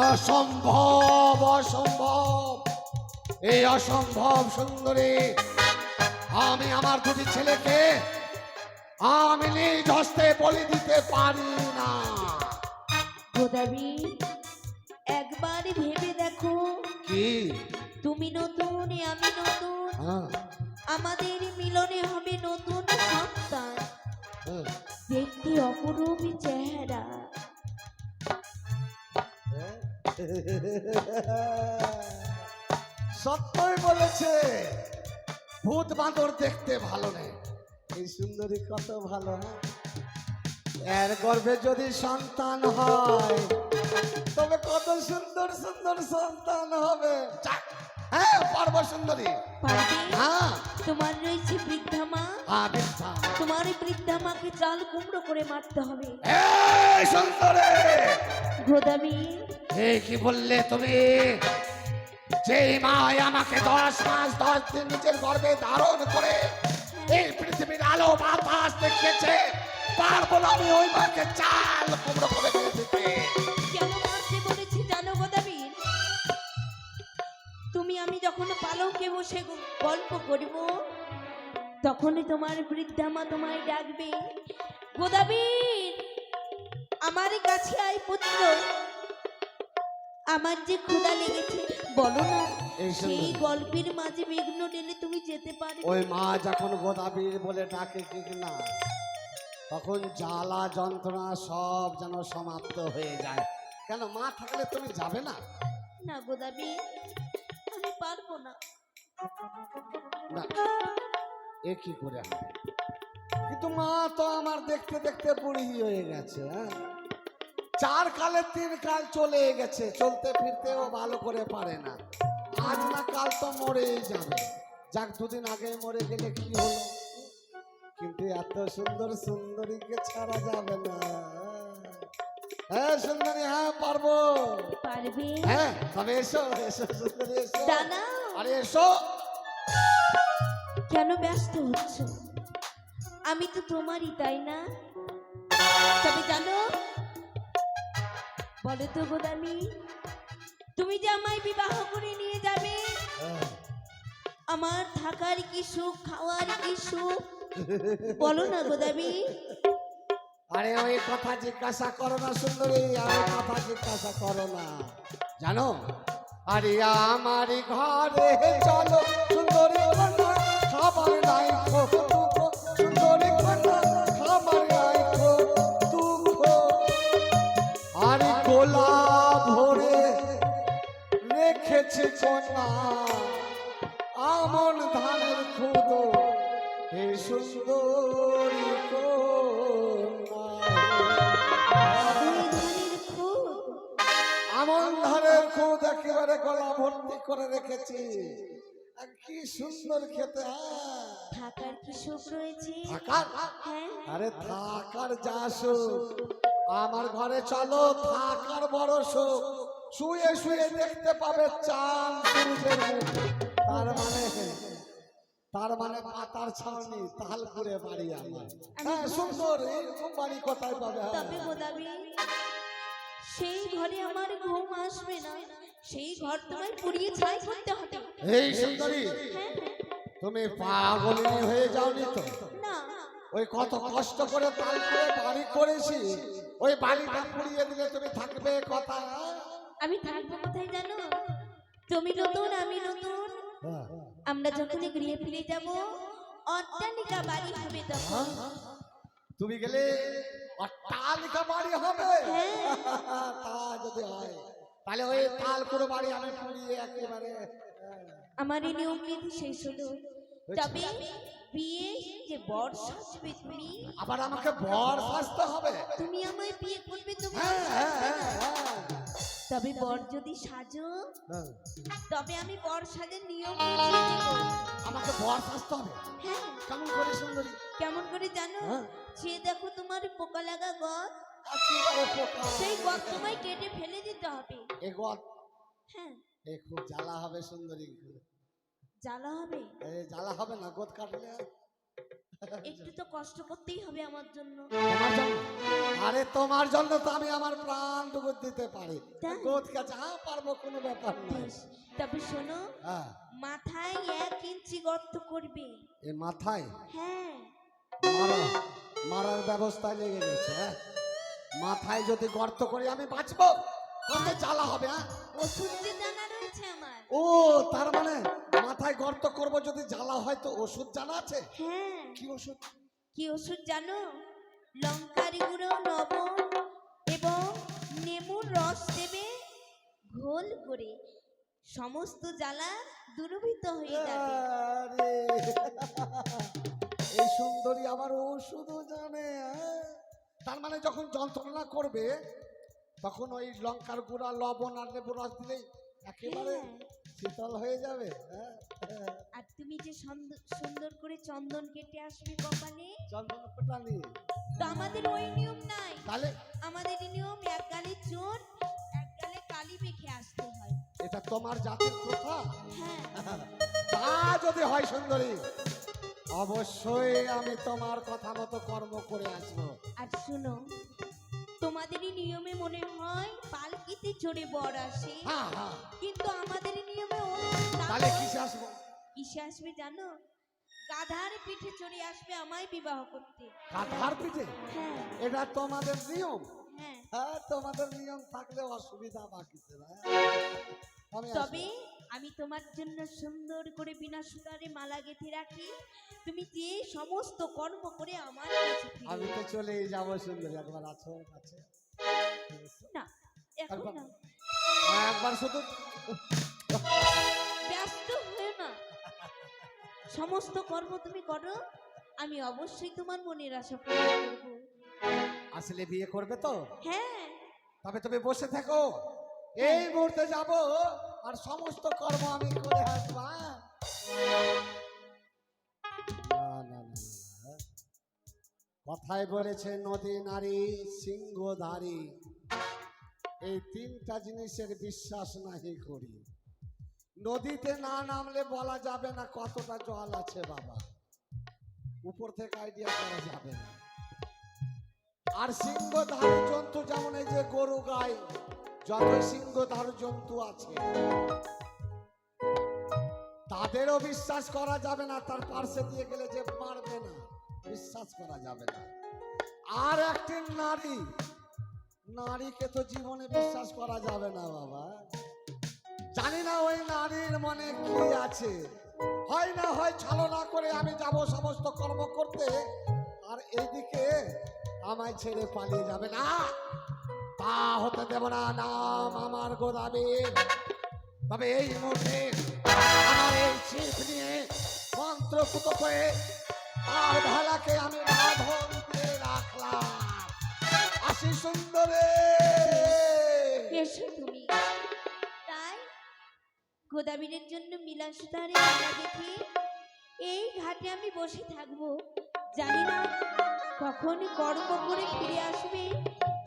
অসম্ভব, অসম্ভব, এই অসম্ভব সুন্দরী। আমি আমার দুটি ছেলেকে আমি নিজ হস্তে বলি দিতে পারি না। গোদাবি, একবার ভেবে দেখো, কি? তুমি নতুন, আমি নতুন, হ্যাঁ, আমাদের মিলনে হবে নতুন সন্তান। হ্যাঁ। দেখতে অপরূপ চেহারা। সত্যই বলেছে, ভূত বাঁদর দেখতে ভালো নেই, এই সুন্দরী কত ভালো। হ্যাঁ, এর গর্ভে যদি সন্তান হয় তবে কত সুন্দর সুন্দর সন্তান হবে। যাক, হ্যাঁ পারবো সুন্দরী। পারবে? হ্যাঁ, তোমার রয়েছে বৃদ্ধা মা, আবির্ভা। তোমার এই বৃদ্ধা মাকে চাল কুমড়ো করে মারতে হবে। এই সুন্দরী, গোদাবি, এই কি বললে তুমি? যেই মা আমাকে 10 মাস 10 দিন নিজের গর্ভে ধারণ করে এই পৃথিবীর আলো বাতাস দেখিয়েছে, পারবো না আমি ওই মাকে চাল কুমড়ো করে ফেলে দিতে। কেন মারতে বলেছি জানো গোদাবি? তুমি আমি যখন পালকে বসে গল্প করব, তখনই তোমার বৃদ্ধা মা তোমায় ডাকবে, গোদাবি আমার কাছে আয় পুত্র, আমার যে ক্ষুধা লেগেছে। বলো না, এই সুন্দর। সেই গল্পের মাঝে বিঘ্ন টেনে তুমি যেতে পারবে? ওই মা যখন গোদাবীর বলে ডাকে ঠিক না, তখন জ্বালা যন্ত্রণা সব যেন সমাপ্ত হয়ে যায়। কেন, মা থাকলে তুমি যাবে না? না গোদাবি, আমি পারবো না। না, এ কি করে হবে? কিন্তু মা তো আমার দেখতে দেখতে বুড়ি হয়ে গেছে। হ্যাঁ, 4 কালে 3 কাল চলে গেছে, চলতে ফিরতেও ভালো করে পারে না। আজ না কাল তো মরেই যাবে। যাক, 2 দিন আগে মরে গেলে কি হলো, কিন্তু এত সুন্দর সুন্দরীকে ছাড়া যাবে না। হ্যাঁ সুন্দরী, হ্যাঁ পারবো। পারবে? হ্যাঁ, তবে এসো এসো সুন্দরী, এসো। দানা, আরে এসো। কেন ব্যস্ত হচ্ছ? আমি তো তোমারই, তাই না? তবে জানো, বলো তো গোদামি, তুমি যে আমায় বিবাহ করে নিয়ে যাবে, আমার থাকার কি সুখ, খাওয়ার কি সুখ, বলো না গোদাবি। আরে ওই কথা জিজ্ঞাসা করো না সুন্দরী, আর ওই কথা জিজ্ঞাসা করো না। জানো, আরে আমার ঘরে চলো সুন্দরী কন্যা, খাবার নাই খো দুঃখ, সুন্দরী কন্যা খাবার নাই খো দুঃখ। আরে গোলা ভরে রেখেছে কন্যা, আমন ধানের খুদ, হে সুন্দরী আমন ধানের খুদ একেবারে গলা ভর্তি করে রেখেছি। আর কি সুন্দর খেতে। হ্যাঁ, থাকার কি সুখ রয়েছে। থাকার? হ্যাঁ, আরে থাকার যা সুখ, আমার ঘরে চলো, থাকার বড় সুখ। শুয়ে শুয়ে দেখতে পাবে চাঁদ সূর্যের মুখ। তার মানে পাতার ছাউনি তালপুরে বাড়ি আমার। হ্যাঁ সুন্দর, এরকম বাড়ি কোথায় পাবে? তবে গোদাবি সেই ঘরে আমার ঘুম আসবে না, সেই ঘর তোমায় পুড়িয়ে ছাই করতে হবে। এই সুন্দরী, হ্যাঁ, তুমি পাগলি হয়ে যাওনি তো? না ওই কত কষ্ট করে তালপুরে বাড়ি করেছি, ওই বাড়িটা পুড়িয়ে দিলে তুমি থাকবে কোথায়? আমি থাকবো কোথায় জানো? তুমি নতুন আমি নতুন, আমরা যখনই গৃহে ফিরে যাব অট্টালিকা বাড়ি হবে তখন। তুমি গেলে অট্টালিকা বাড়ি হবে? হ্যাঁ। তা যদি হয় তাহলে ওই তালপুরে বাড়ি আমি পুড়িয়ে একেবারে। আমার এই নিয়ম বিধি শেষ হলো, তবে বিয়ে যে বর সাজবে তুমি, আবার আমাকে বর সাজতে হবে? তুমি আমায় বিয়ে করবে তুমি, হ্যাঁ, হ্যাঁ, হ্যাঁ, হ্যাঁ। তবে বর যদি সাজো হ্যাঁ। তবে আমি বর সাজের নিয়ম বুঝিয়ে দেব। আমাকে বর সাজতে হবে? হ্যাঁ, কেমন করে সুন্দরী? কেমন করে জানো? হ্যাঁ। সে দেখো তোমার পোকা লাগা গদ, একেবারে পোকা। সেই গদ তোমায় কেটে ফেলে দিতে হবে। এ গদ, হ্যাঁ, এ খুব জ্বালা হবে সুন্দরী। জ্বালা হবে, এ জ্বালা হবে না গদ কাটলে? একটু তো কষ্ট করতেই হবে আমার জন্য। তোমার জন্য? আরে তোমার জন্য তো আমি আমার প্রাণটুকু দিতে পারি। তাই? গোদ কাছে পারবো, কোনো ব্যাপার নয়। বেশ, তবে শোনো, হ্যাঁ। মাথায় 1 ইঞ্চি গর্ত করবে। এ মাথায় হ্যাঁ, মারার ব্যবস্থা লেগে গেছে। হ্যাঁ, মাথায় যদি গর্ত করি আমি বাঁচবো? কত জ্বালা হবে? হ্যাঁ, ওষুধ যে জানা রয়েছে আমার। ও তার মানে মাথায় গর্ত করব যদি জ্বালা হয় তো ওষুধ জানা আছে? হ্যাঁ, কি ওষুধ? কি ওষুধ জানো? লঙ্কার গুঁড়ো, লবণ এবং নেমুর রস দেবে, ঘোল করে সমস্ত জ্বালা দূরীভূত হয়ে যাবে। আরে, এই সুন্দরী আবার ওষুধও জানে। হ্যাঁ? তার মানে যখন যন্ত্রণা করবে তখন ওই লঙ্কার গুঁড়া, লবণ আর লেবু রস দিলেই একেবারে হ্যাঁ। শীতল হয়ে যাবে। হ্যাঁ, আর তুমি যে সুন্দর করে চন্দন কেটে আসবে কপালে, চন্দন ফোটালি। তো আমাদের ওই নিয়ম নাই। তাহলে আমাদের এই নিয়ম এক গালে চুন, এক গালে কালি মেখে আসতে হয়। এটা তোমার জাতের কথা? হ্যাঁ, তা যদি হয় সুন্দরী, অবশ্যই আমি তোমার কথা মতো কর্ম করে আসবো। আর শুনো, তোমাদেরই নিয়মে মনে হয় পালকিতে চড়ে বর আসে, হ্যাঁ, হ্যাঁ। কিন্তু আমাদের নিয়মে তাহলে কিসে আসবো? কিসে আসবে জানো? গাধার পিঠে চড়ে আসবে আমায় বিবাহ করতে। কাঁথার পিঠে? হ্যাঁ, এটা তোমাদের নিয়ম? হ্যাঁ। হ্যাঁ, তোমাদের নিয়ম থাকলে অসুবিধা বাকিছে না। আমি তবে আমি তোমার জন্য সুন্দর করে বিনা সুতারে মালা গেঁথে রাখি, তুমি যে সমস্ত কর্ম করে আমার কাছে ফিরে আমি তো এসো। চলেই যাবো সুন্দরী, একবার আছো কাছে? না, এখন না, একবার শুধু। ব্যস্ত হয়ে না, সমস্ত কর্ম তুমি করো, আমি অবশ্যই তোমার মনের আশা পূরণ করব। আসলে বিয়ে করবে তো? হ্যাঁ, তবে তুমি বসে থাকো, এই মুহূর্তে যাব আর সমস্ত কর্ম আমি করে আসবো। হ্যাঁ? না, না। কথায় বলেছে নদী, নারী, সিংহধারী, এই 3টা জিনিসের বিশ্বাস নাহি করি। নদীতে না নামলে বলা যাবে না কতটা জল আছে বাবা, উপর থেকে আইডিয়া করা যাবে না। আর সিংহধারী জন্তু যেমন এই যে গরু, গাই, যত সিংহধারী জন্তু আছে তাদেরও বিশ্বাস করা যাবে না, তার পার্শ্বে দিয়ে গেলে যে মারবে না, বিশ্বাস করা যাবে না। আর একটি নারী, নারীকে তো জীবনে বিশ্বাস করা যাবে না বাবা। জানি না ওই নারীর মনে কি আছে, হয় না হয় ছলনা করে আমি যাব সমস্ত কর্ম করতে, আর এইদিকে আমায় ছেড়ে পালিয়ে যাবে না, তা হতে দেব না। নাম আমার গোদাবি। তবে এই মুহূর্তে আমার এই ছিপ নিয়ে মন্ত্রপুত করে আর ভেলাকে আমি বাঁধন দিয়ে রাখলাম। আসি সুন্দরে। এসো তুমি। তাই গোদাবরীর জন্য মিলান সুতারে মালা গেঁথে এই ঘাটে আমি বসে থাকবো, জানি না কখন কর্ম করে ফিরে আসবে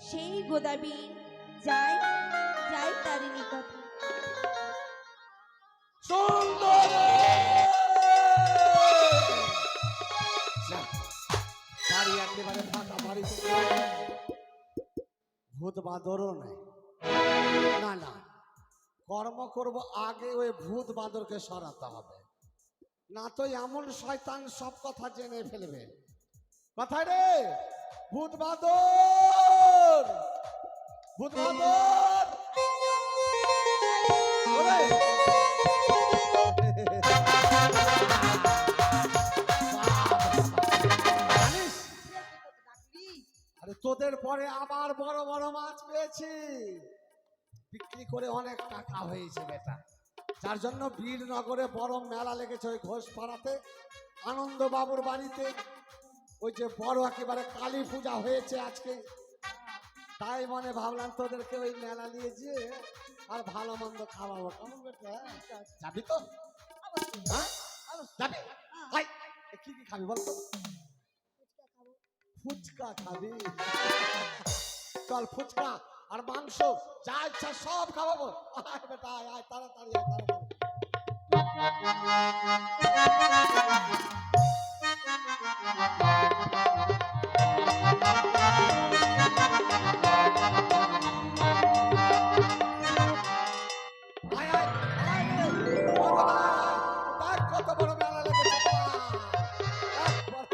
সেই গোদাবরী। যাই যাই তারিণী কথা। সুন্দর বাড়ি একেবারে ফাঁকা, বাড়ি ভূত বাঁদরও নেই। না না, কর্ম করব আগে ওই ভূত বাঁদরকে সরাতে হবে, না তো এমন শয়তান সব কথা জেনে ফেলবে। কথায় রে, ভূত বাঁদর, ভূত বাঁদর ওরে! জানিস, আরে তোদের পরে আবার বড় বড় মাছ পেয়েছি, বিক্রি করে অনেক টাকা হয়েছে বেটা। যার জন্য বীরনগরে বড় মেলা লেগেছে ওই ঘোষ পাড়াতে, আনন্দ বাবুর বাড়িতে ওই যে বড় একেবারে কালী পূজা হয়েছে আজকে। তাই মনে ভাবলাম তোদেরকে ওই মেলা নিয়ে যেয়ে আর ভালো মন্দ খাওয়াবো, কেমন বেটা? যাবি তো? হ্যাঁ যাবি? আয়, কি কি খাবি বলতো? ফুচকা খাবি? চল ফুচকা আর মাংস যা ইচ্ছা সব খাওয়াবো। আয় বেটা আয়, আয় তাড়াতাড়ি আয়, তাড়াতাড়ি। আয়, আয়, আয় রে, বড় আয়, দেখ কত বড় মেলা লেগেছে বাবা।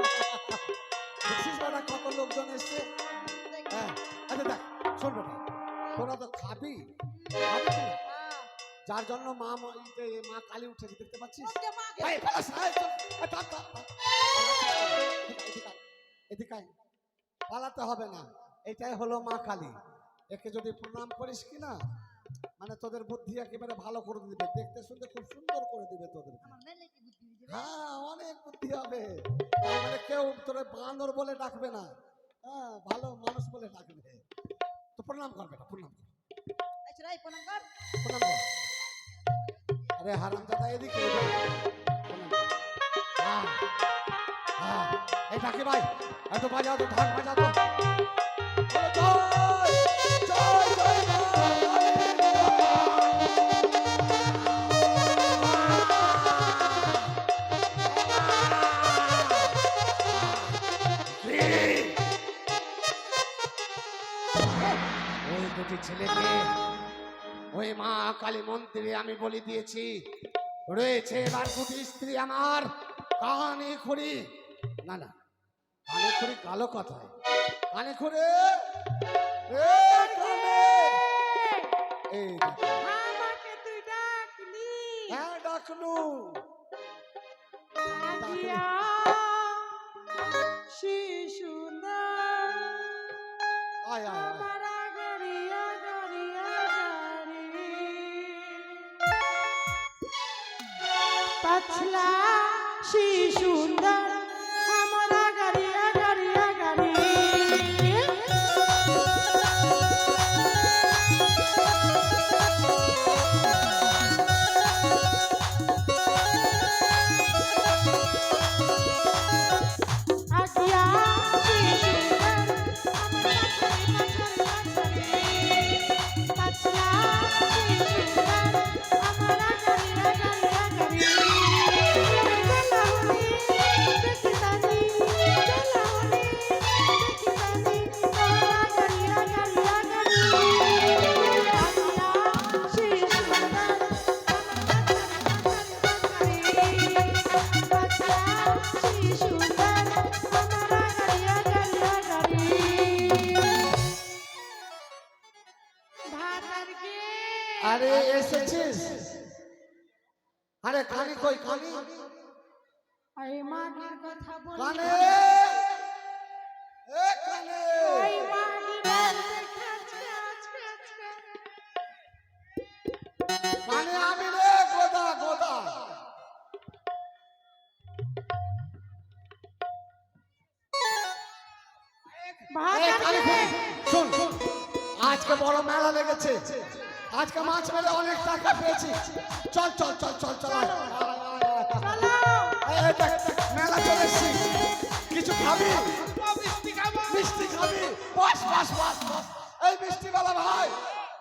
দেখছিস বেটা কত লোকজন এসছে? হ্যাঁ, আচ্ছা দেখ, শোন বেটা, তোরা তো খাবি, খাবি কি না? যার জন্য মা মা কালী উঠেছে, দেখতে পাচ্ছিস? এই, ফেলাস, এই, চল, এই, থাম, থাম, থাম। এদিকে আয়, এদিকে আয়। পালাতে হবে না, এটাই হলো মা কালী। একে যদি প্রণাম করিস কি না, মানে তোদের বুদ্ধি একেবারে ভালো করে দিবে, দেখতে শুনতে খুব সুন্দর করে দিবে তোদের। হ্যাঁ, অনেক বুদ্ধি হবে, মানে কেউ তোরে বাঁদর বলে ডাকবে না, হ্যাঁ ভালো মানুষ বলে ডাকবে। তো প্রণাম কর বেটা, প্রণাম কর, প্রণাম কর। আরে হারামজাদা এদিকে, প্রণাম কর। হ্যাঁ হ্যাঁ, এই ডাকি ভাই, এত বাজাও তো, ঢাক বাজাও তো। জয় জয় জয় মা ওই দুটি ছেলেকে ওই মা কালী মন্দিরে আমি বলে দিয়েছি, রয়েছে এবার দুটি স্ত্রী আমার। কানে খড়ি, না না, কানে খড়ি কালো কথায়, কানে খড়ে এই দেখো। আমাকে তুই ডাকলি, হ্যাঁ ডাকলু, আজিয়া শিশুনা আয় আয় আয়। আমারা গড়িয়া গড়িয়া গাড়ি পাছলা শিশুন্দর আমারা গড়িয়া গড়িয়া গাড়ি। আরে এসেছিস? আরে কানি কই, কানি এই মাগির কথা বলি, কানে, এ কানে, এই মাগির দেখাচ্ছে আজকে আজকে। কানে আমি রে গোদা গোদা। এই কানে কই, শোন শোন, আজকে বড় মেলা লেগেছে, আজকে মাছ মেরে অনেক টাকা পেয়েছি। চল চল চল চল চল, আয়, আয়, আয়, আয়। এই দেখ, মেলা চলে এসেছি, কিছু খাবি? মিষ্টি খাবি? বস বস বস বস। এই মিষ্টি বেলা ভাই,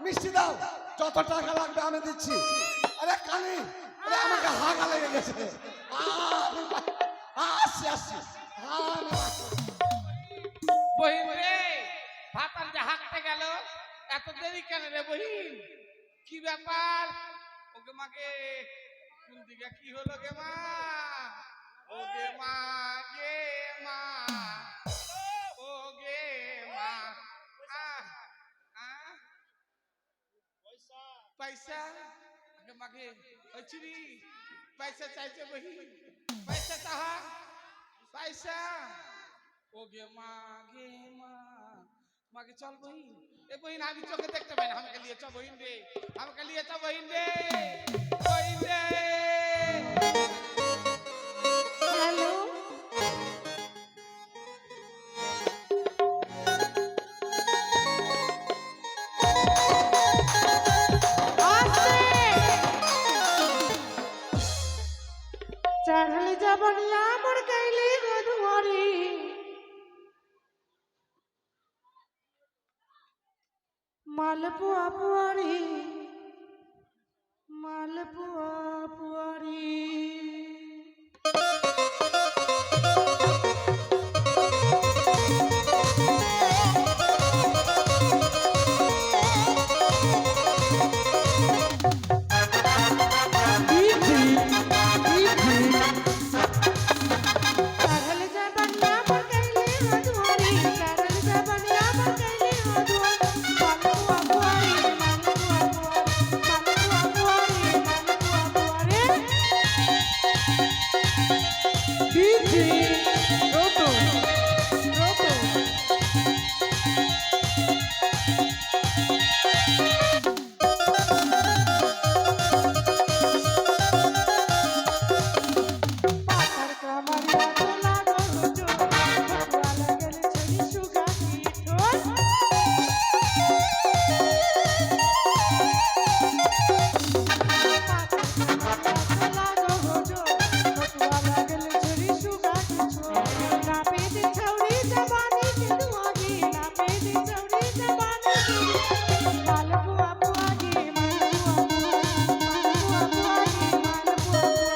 মিষ্টি দাও, যত টাকা লাগবে আমি দিচ্ছি। আরে কানে, আরে আমাকে হাগা লেগে গেছে। আসছি আসছি। বহিন রে, ভাতার যে হাঁকতে গেল, এত দেরি কেন রে বহিন? কি ব্যাপার? ওকে মাকে কোন দিকে কি হলো গে মা? ওগে মা গে মা, ওগে মা। পয়সা আগে মাকে ওই চুরি পয়সা চাইছে বহিন, পয়সা চাহা পয়সা। ওগে মা গে মা, মাকে চল বহিন। এ বহিন আমি চোখে দেখতে পাই না, আমাকে নিয়ে চ বহিন রে, আমাকে নিয়ে চ বহিন রে, বহিন রে। হ্যালো, चढ़ल जबनिया मोर कैली गोधुआरी मालपुआ पुआरी मालपुआ पुआरी चढ़ल जबनिया मोर कैली गोधुआरी चढ़ल जबनिया मोर कैली गोधुआरी मालपुआ पुआरी मालपुआ पुआरी मालपुआ पुआरी दीदी रोको रोको पाथर कमरिया तोला गो जो भगवा लगल छड़ी सुगा की ठोर पाथर कमरिया तोला गो जो भगवा लगल छड़ी सुगा की ठोर ना पे दी छौड़ी जवानी के दुआगी ना पे दी छौड़ी जवानी के मालपुआ पुआगी मालपुआ पुआगी मालपुआ पुआगी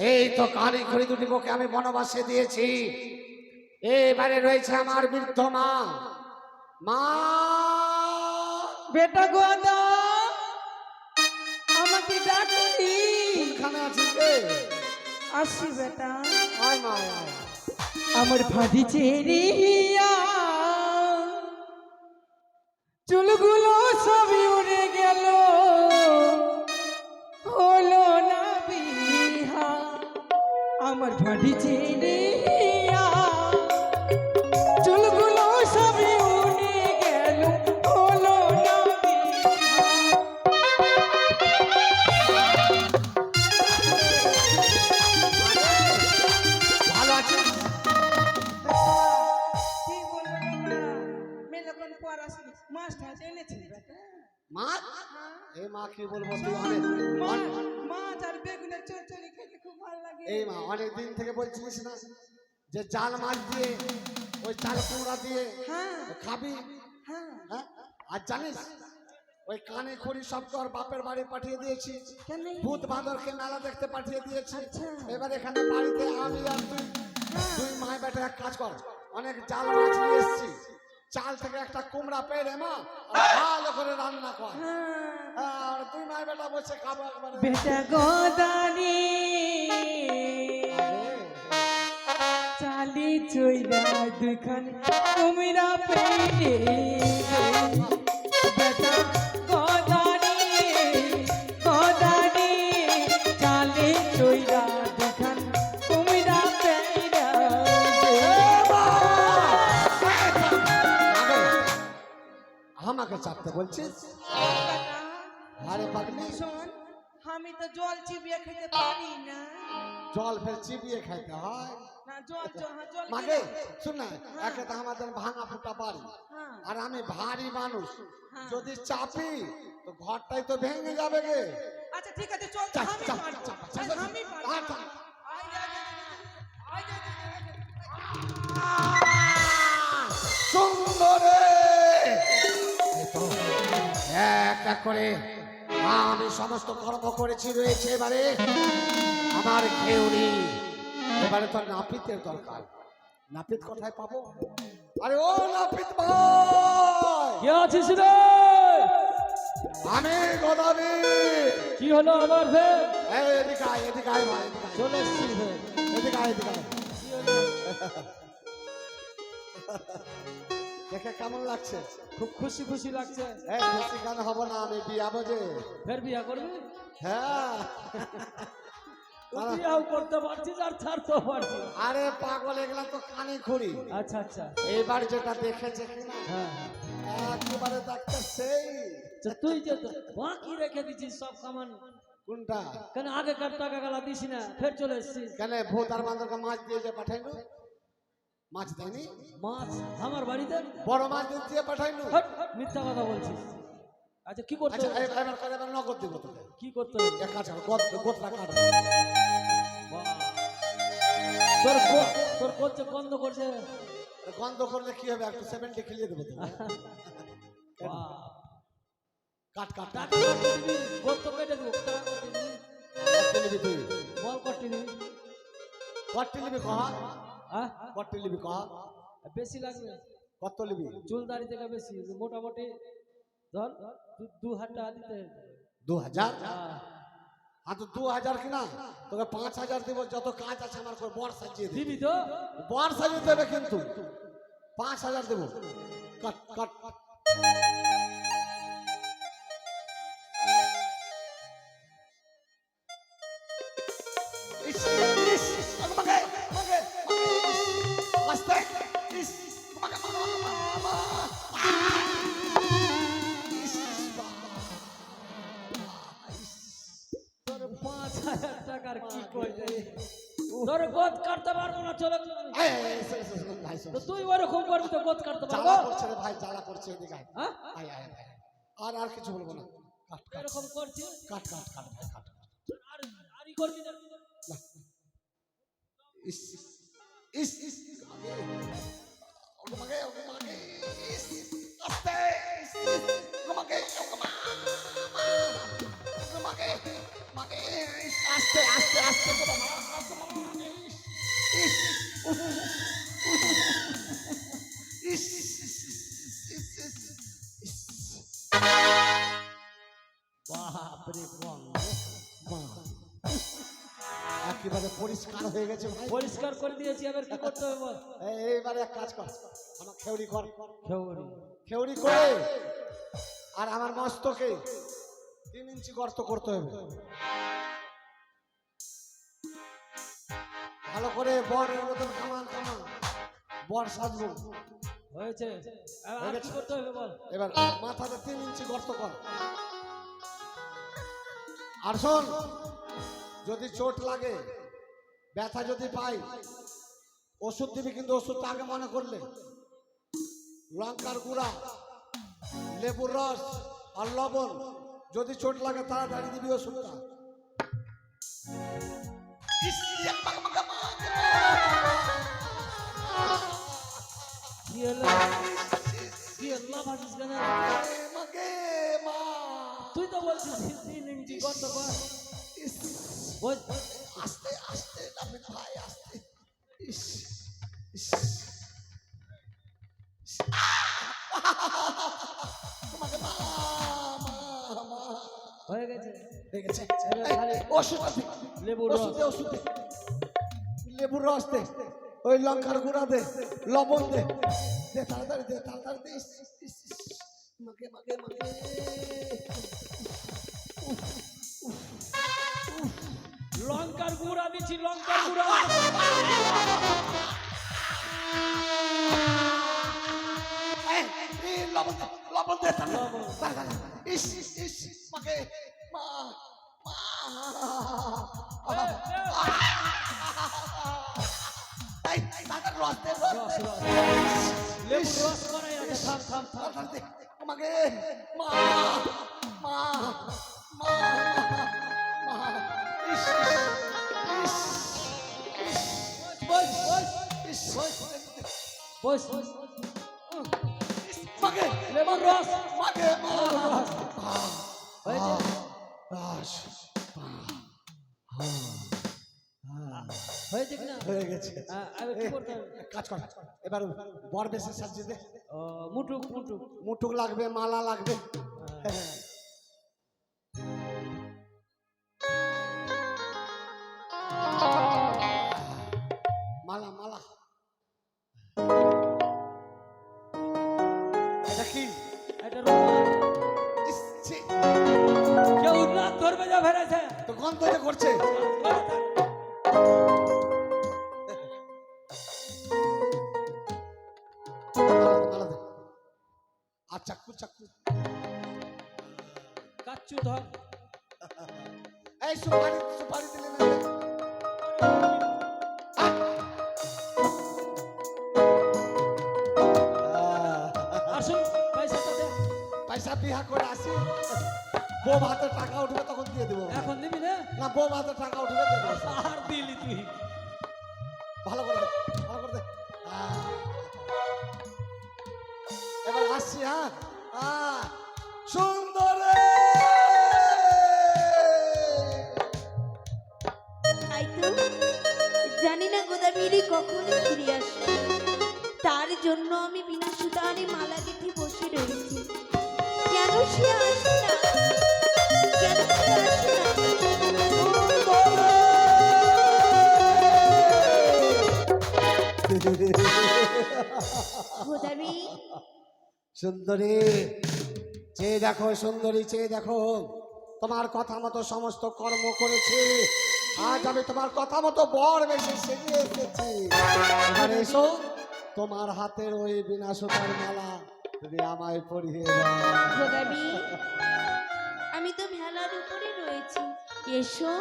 এই তো কানে খড়ি দুটি বকে আমি বনবাসে দিয়েছি। এবারে রয়েছে আমার বৃদ্ধ মা। মা বেটা গোদা আমাকে ডাকলি কোনখানে আছিস রে? আসি বেটা আয় মা আয়। আমার ফাঁদি চেরিয়া চুলগুলো সবই উড়ে গেল হলো না বিহা আমার ফাঁদি চেরিয়া চুলগুলো সবই উড়ে গেল হলো না বিহা ভালো আছিস? কি বলবো না মেয়ে লোকন পড়াশোনা মাস্টার জেনেছি বেটা মা এই মা কি বলবো তুই মাছ আর বেগুনের চচ্চড়ি খেতে খুব ভালো লাগে এই মা অনেক দিন থেকে বলছিস না যে জাল মাছ দিয়ে ওই চাল কুমড়া দিয়ে হ্যাঁ খাবি। হ্যাঁ হ্যাঁ আর জানিস ওই কানে খড়ি সব তোর বাপের বাড়ি পাঠিয়ে দিয়েছি। কেন ভূত বাঁদরকে মেলা দেখতে পাঠিয়ে দিয়েছি। আচ্ছা। এবার এখানে বাড়িতে আমি আর তুই দুই মায় বেটা এক কাজ কর, অনেক জাল মাছ নিয়ে এসছি। চাল থেকে একটা কুমড়া পেড়ে মা আর ভালো করে রান্না কর। আর তুই মাই বেটা বসে খাবো একবারে। বেটা গদানি চালি চইরা দুখান কুমিরা পেলে বেটা গদানি গদানি চালি চইরা দুখান কুমিরা পেলে আমাকে চাপতে বলছিস? আরে পাগলি, শোন আমি তো জল চিবিয়ে খেতে পারি না জল ফের চিবিয়ে খাইতে হয়। না জল জল মাগে শুন না, একে তো আমাদের ভাঙা ফুটা বাড়ি, হ্যাঁ আর আমি ভারী মানুষ, হ্যাঁ। যদি চাপি তো ঘরটাই তো ভেঙে যাবে গে। আচ্ছা ঠিক আছে চল চাপ, আমি চাপ, পারবো চাপ, চাপ, চাপ। আমি পারবো আর চাপ। আয় যা যা আয় যা সুন্দরে এই তো এক এক করে আমি সমস্ত কর্ম করেছি, রয়েছে এবারে আমার কেউ নেই। এবারে তো নাপিতের দরকার। নাপিত কোথায় পাবো? আরে ও নাপিত ভাই, কে আছিস রে? আমি গদাবি। কি হলো আমার ফের? এই এদিকে আয়, এদিকে আয় ভাই, এদিকে আয়। চলে এসছি ফের। এদিকে আয়, এদিকে আয়। কি হলো? দেখে কেমন লাগছে? খুব খুশি খুশি লাগছে। এই খুশি কেন হব না, আমি বিয়াবো যে। ফের বিয়া করবি? হ্যাঁ তুই বিয়াও করতে পারছিস আর ছাড়তেও পারছিস। আরে পাগল, এগুলা তো কানে খুঁড়ি। আচ্ছা আচ্ছা এইবার যেটা দেখেছে কিনা হ্যাঁ একেবারে দেখতে সেই। তো তুই যে তো বাকি রেখে দিছিস সব সামান, কোনটা? কেন আগেকার টাকা গালা দিস না, ফের চলে এসছিস। কেন ভূত আর বান্দরকে মাছ দিয়ে যে পাঠাইলো? মাছ দেয়নি? মাছ আমার বাড়িতে? বড় মাছ দিয়ে পাঠাইলো। হট, মিথ্যা কথা বলছিস। আচ্ছা কি করতে আচ্ছা হবে? এবার করে এবার নগদ দিব তোকে। কি করতে হবে? এক কাজ কর, গোতরা কাট। বাহ। তোর করছে বন্ধ করছে। গন্ধ করলে কি হবে? একটু 70 খেলিয়ে দেবো তোকে। বাহ। কাট কাট কাট। টাকা কাটতে দিবি, গোল তো কেটে দেবো, টাকা কাটতে দিবি। কত নিবি তুই? বল কাটতে দিবি। কত নিবি কহা? হ্যাঁ কত নিবি কহা? বেশি লাগবে, কত নিবি? চুল দাড়ি থেকে বেশি, মোটামুটি ধর 2,000 টাকা দিতে হবে। 2000? হ্যাঁ। হ্যাঁ তো 2000 কিনা তোকে 5000 দিব। যত কাজ আছে আমার করে বর সাজিয়ে দিবি। দিবি তো? বর সাজিয়ে দেবে কিন্তু 5000 দেবো। কাট কাট। ইস, ইস, মাগে, মাগে, আস্তে, ইস, মাগে, ইস, তোর 5,000 টাকার কি করবে? তোর গোদ কাটতে পারবো না, চলে এই, এই, শোন, শোন, শোন, ভাই, শোন। তো তুই ওরকম করবি তো গোদ কাটতে পারবো? জ্বালা করছে রে ভাই, জ্বালা করছে, এদিকে আয়। হ্যাঁ আয়, আয়, আয়। আর কিছু বলবো না। কাট কাট এরকম করছিস কাট কাট কাট ভাই, কাট। আর আরই করবি না। ইস ইস ইস ওকে মাগে, ওকে মাগে, ইস আস্তে, ইস ওকে মাগে, ওকে মাগে, মাগে, ইস আস্তে আস্তে আস্তে করে মার, আস্তে মার, ইস ইস ইস। বাপ রে বাপ, একেবারে পরিষ্কার হয়ে গেছে ভাই। পরিষ্কার করে দিয়েছি, এবার কি করতে হবে বল? এইবারে এক কাজ কর, আমার খেউড়ি কর, খেউরি। খেউড়ি করে আর আমার মস্তকে 3 ইঞ্চি গর্ত করতে হবে। ভালো করে বরের মতন কামান কামান বর সাজবো। হয়েছে, আর কি করতে হবে বল? এবার মাথাতে 3 ইঞ্চি গর্ত কর। আর শোন, যদি চোট লাগে, ব্যথা যদি পাই, ওষুধ দিবি, কিন্তু ওষুধটা আগে মনে করলে লঙ্কার গুঁড়া, লেবুর রস আর লবণ। যদি চোট লাগে তাড়াতাড়ি দিবি ওষুধটা। কি হলো? কি হলো? ভাবিস কেন? মাগে মা, তুই তো বলছিস 3 ইঞ্চি গর্ত কর। ওই আস্তে আস্তে নাপিত ভাই, আস্তে। ইস ইস হয়ে গেছে এবার খালি ওষুধ আছে লেবুর রস। ওষুধ দে, ওষুধ দে। লেবুর রস দে ওই লঙ্কার গুঁড়া দে লবণ দে দে তাড়াতাড়ি দে তাড়াতাড়ি দে ইস, ইস, ইস, ইস। মাগে মাগে মাগে লঙ্কার গুঁড়া দিচ্ছি, লঙ্কার গুঁড়া। এই, এই, লবণ দে লবণ দে তাড়াতাড়ি, তাড়াতাড়ি। ইস ইস ইস ইস, মাগে মা মা এই, এই, তাড়াতাড়ি রস দে রস রস, দে রস। লেবুর রস করাই আছে, থাম থাম থাম। তাড়াতাড়ি দে মাগে মা মা মা মা ইস ইস ইস বস বস ইস বস বস। মাগে লেবুর রস মাগে মা হয়েছে। রস হয়েছে কিনা? হয়ে গেছে এবার কি করতে হবে? কাজ কর এবার বর বেশি সাজিয়ে দে ও, মুটুক মুটুক। মুঠুক লাগবে মালা লাগবে হ্যাঁ। মালা মালা এটা কি এটা রুমাল। ইস, ছি, কেউ রাত ধরবে যা ফেরেছে। তো গন্ধ যে করছে মালা দে। আর চাকু চাকু কাচ্চু ধর। এই সুপারি সুপারি দিলে না দে। আসুন পয়সাটা দে। পয়সা বিহা করে আসি বউ হাতে টাকা উঠবে তখন দিয়ে দেবো এখন দিবি না? না বউ হাতে টাকা উঠবে দিয়ে দেবো আর দিলি তুই। ভালো করে দে ভালো করে দে এবার আসছি হ্যাঁ সুন্দর তাই তো জানি না গোদাবরি কখন ফিরে আসবে, তার জন্য আমি বিনা সুতারে মালা গেঁথে বসে রয়েছি। কেন সে আসে না, কেন সে আসে না? গোদাবরি সুন্দরী চেয়ে দেখো সুন্দরী চেয়ে দেখো তোমার কথা মতো সমস্ত কর্ম করেছি, আজ আমি তোমার কথা মতো বর বেশি সেজে এসেছি। এবার এসো তোমার হাতের ওই বিনা সুতার মালা তুমি আমায় পরিয়ে দাও। গোদাবরি আমি তো ভেলার উপরে রয়েছি, এসো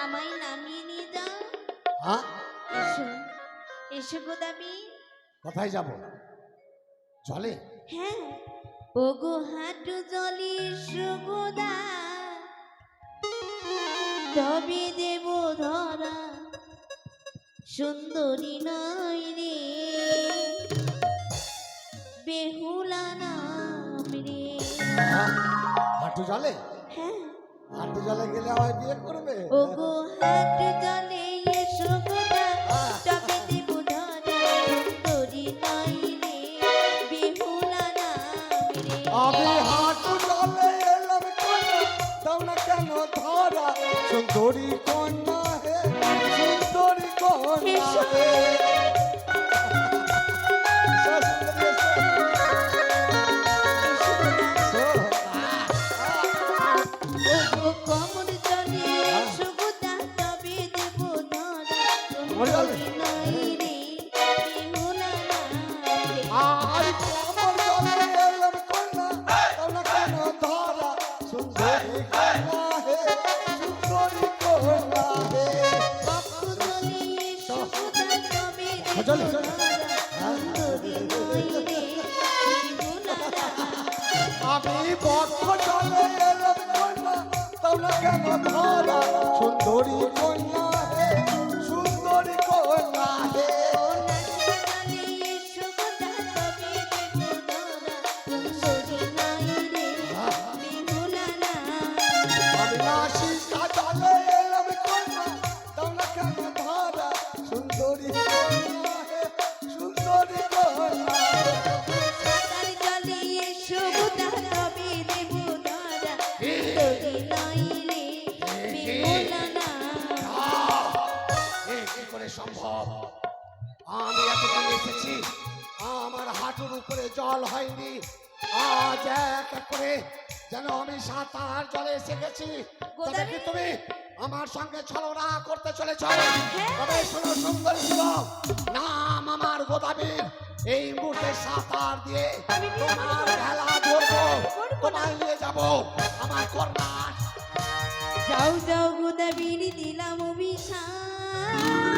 আমায় নামিয়ে নিয়ে যাও। হ্যাঁ এসো এসো গোদাবরি। কোথায় যাব জলে হ্যাঁ ওগো হাঁটু জলে সুগোদা তবে দেব ধরা সুন্দরী নয় রে বেহুলা নাম রে। হাঁটু জলে হ্যাঁ হাঁটু জলে গেলে আমায় বিয়ে করবে ওগো হাঁটু জলে এসো গোদা তবে দেব ধরা সুন্দরী নয় রে বেহুলা নাম রে। আমি হাঁটু জলে এলাম কন্যা দাও না কেন ধরা সুন্দরী কন্যা হে সুন্দরী কন্যা হে সুন্দরী, ওগো কমর জলে এসো গোদা তবে দেব ধরা সুন্দরী নয় রে বেহুলা নাম রে। আর আমার জলে এলাম কন্যা দাও না কেন ধরা সুন্দরী কন্যা হে সুন্দরী কন্যা হে বক্ষ জলে এসো গোদা তবে দেব জলে, জলে। ধরা সুন্দরী নয় রে বেহুলা নাম। আমি বক্ষ জলে এলাম কন্যা দাও না কেন ধরা সুন্দরী কন্যা হে সুন্দরী কন্যা হে আমি নাসিকা জলে এলাম কন্যা দাও না কেন ধরা সুন্দরী কন্যা হে সুন্দরী কন্যা হে আমি আমি এতদিন এসেছি, আমার হাঁটুর উপরে জল হয়নি, আজ এক এক করে যেন আমি সাঁতার জলে এসে গেছি। তবে কি তুমি আমার সঙ্গে ছলনা করতে চলেছ? তবে শোনো সুন্দর যুবক, নাম আমার গোদাবীর। এই মুহূর্তে সাঁতার দিয়ে তোমার ভেলা ধরবো, তোমায় নিয়ে যাবো আমার কন্যা। যাও যাও গোদাবীর দিলাম অভিশাপ।